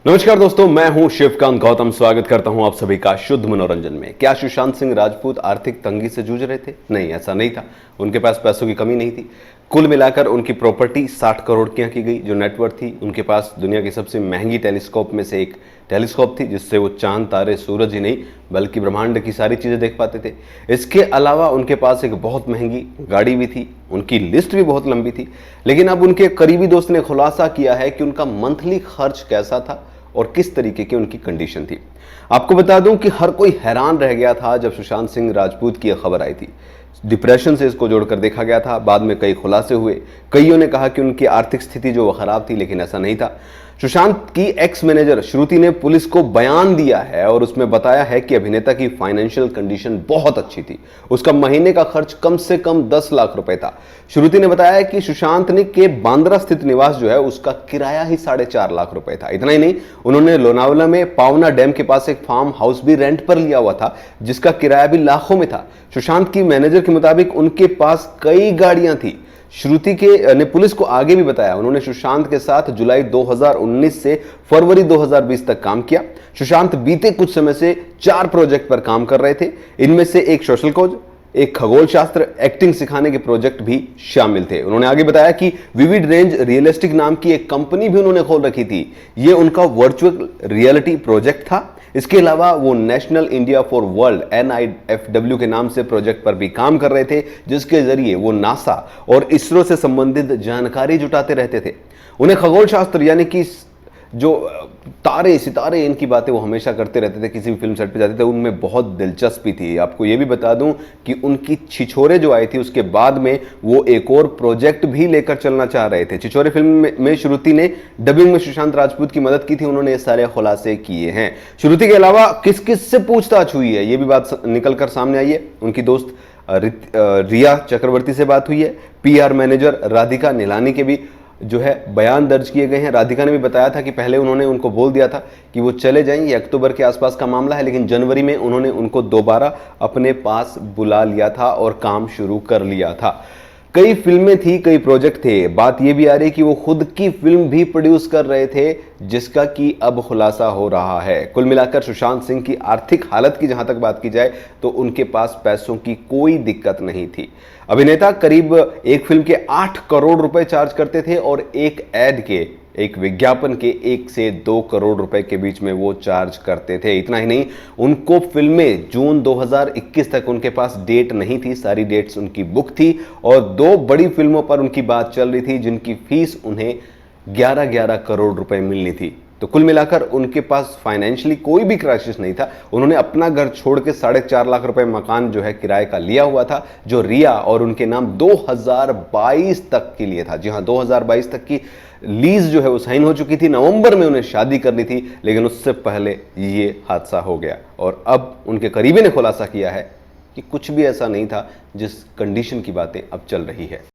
नमस्कार दोस्तों, मैं हूं शिवकांत गौतम। स्वागत करता हूं आप सभी का शुद्ध मनोरंजन में। क्या सुशांत सिंह राजपूत आर्थिक तंगी से जूझ रहे थे? नहीं, ऐसा नहीं था। उनके पास पैसों की कमी नहीं थी। कुल मिलाकर उनकी प्रॉपर्टी 60 करोड़ की गई। जो नेटवर्थ थी, उनके पास दुनिया की सबसे महंगी टेलीस्कोप में से एक टेलीस्कोप थी, जिससे वो चांद, तारे, सूरज ही नहीं बल्कि ब्रह्मांड की सारी चीजें देख पाते थे। इसके अलावा उनके पास एक बहुत महंगी गाड़ी भी थी। उनकी लिस्ट भी बहुत लंबी थी। लेकिन अब उनके करीबी दोस्त ने खुलासा किया है कि उनका मंथली खर्च कैसा था और किस तरीके की उनकी कंडीशन थी। आपको बता दूं कि हर कोई हैरान रह गया था जब सुशांत सिंह राजपूत की यह खबर आई थी। डिप्रेशन से इसको जोड़कर देखा गया था। बाद में कई खुलासे हुए। कईयों ने कहा कि उनकी आर्थिक स्थिति जो खराब थी, लेकिन ऐसा नहीं था। सुशांत की एक्स मैनेजर श्रुति ने पुलिस को बयान दिया है और उसमें बताया है कि अभिनेता की फाइनेंशियल कंडीशन बहुत अच्छी थी। उसका महीने का खर्च कम से कम 10 लाख रुपए था। श्रुति ने बताया कि सुशांत ने के बांद्रा स्थित निवास जो है उसका किराया ही 4.5 लाख रुपए था। इतना ही नहीं, उन्होंने लोनावला में पावना डैम के पास एक फार्म हाउस भी रेंट पर लिया हुआ था, जिसका किराया भी लाखों में था। सुशांत की मैनेजर के मुताबिक उनके पास कई गाड़ियां थी। श्रुति के ने पुलिस को आगे भी बताया, उन्होंने सुशांत के साथ जुलाई 2019 से फरवरी 2020 तक काम किया। सुशांत बीते कुछ समय से 4 प्रोजेक्ट पर काम कर रहे थे। इनमें से एक सोशल कोज, एक खगोल शास्त्र, एक्टिंग सिखाने के प्रोजेक्ट भी शामिल थे। उन्होंने आगे बताया कि विविड रेंज रियलिस्टिक नाम की एक कंपनी भी उन्होंने खोल रखी थी। यह उनका वर्चुअल रियलिटी प्रोजेक्ट था। इसके अलावा वो national India for world NIFW के नाम से प्रोजेक्ट पर भी काम कर रहे थे, जिसके जरिए वो नासा और इसरो से संबंधित जानकारी जुटाते रहते थे। उन्हें खगोल शास्त्र यानी कि जो तारे सितारे इनकी बातें वो हमेशा करते रहते थे। किसी भी फिल्म सेट पे जाते थे, उनमें बहुत दिलचस्पी थी। आपको ये भी बता दूं कि उनकी छिछोरे जो आई थी, उसके बाद में वो एक और प्रोजेक्ट भी लेकर चलना चाह रहे थे। छिछोरे फिल्म में श्रुति ने डबिंग में सुशांत राजपूत की मदद की थी। उन्होंने ये सारे खुलासे किए हैं। श्रुति के अलावा किस किस से पूछताछ हुई है, ये भी बात निकलकर सामने आई है। उनकी दोस्त रिया चक्रवर्ती से बात हुई है। PR मैनेजर राधिका नीलानी के भी जो है बयान दर्ज किए गए हैं। राधिका ने भी बताया था कि पहले उन्होंने उनको बोल दिया था कि वो चले जाएं, ये अक्टूबर के आसपास का मामला है, लेकिन जनवरी में उन्होंने उनको दोबारा अपने पास बुला लिया था और काम शुरू कर लिया था। कई फिल्में थी, कई प्रोजेक्ट थे। बात यह भी आ रही कि वो खुद की फिल्म भी प्रोड्यूस कर रहे थे, जिसका कि अब खुलासा हो रहा है। कुल मिलाकर सुशांत सिंह की आर्थिक हालत की जहां तक बात की जाए तो उनके पास पैसों की कोई दिक्कत नहीं थी। अभिनेता करीब एक फिल्म के 8 करोड़ रुपए चार्ज करते थे और एक एड के, एक विज्ञापन के 1 से 2 करोड़ रुपए के बीच में वो चार्ज करते थे। इतना ही नहीं, उनको फिल्में जून 2021 तक उनके पास डेट नहीं थी। सारी डेट्स उनकी बुक थी और 2 बड़ी फिल्मों पर उनकी बात चल रही थी, जिनकी फीस उन्हें 11-11 करोड़ रुपए मिलनी थी। तो कुल मिलाकर उनके पास फाइनेंशियली कोई भी क्राइसिस नहीं था। उन्होंने अपना घर छोड़ के 4.5 लाख रुपए मकान जो है किराए का लिया हुआ था, जो रिया और उनके नाम 2022 तक के लिए था। जी हाँ, 2022 तक की लीज जो है वो साइन हो चुकी थी। नवंबर में उन्हें शादी करनी थी, लेकिन उससे पहले ये हादसा हो गया। और अब उनके करीबी ने खुलासा किया है कि कुछ भी ऐसा नहीं था जिस कंडीशन की बातें अब चल रही है।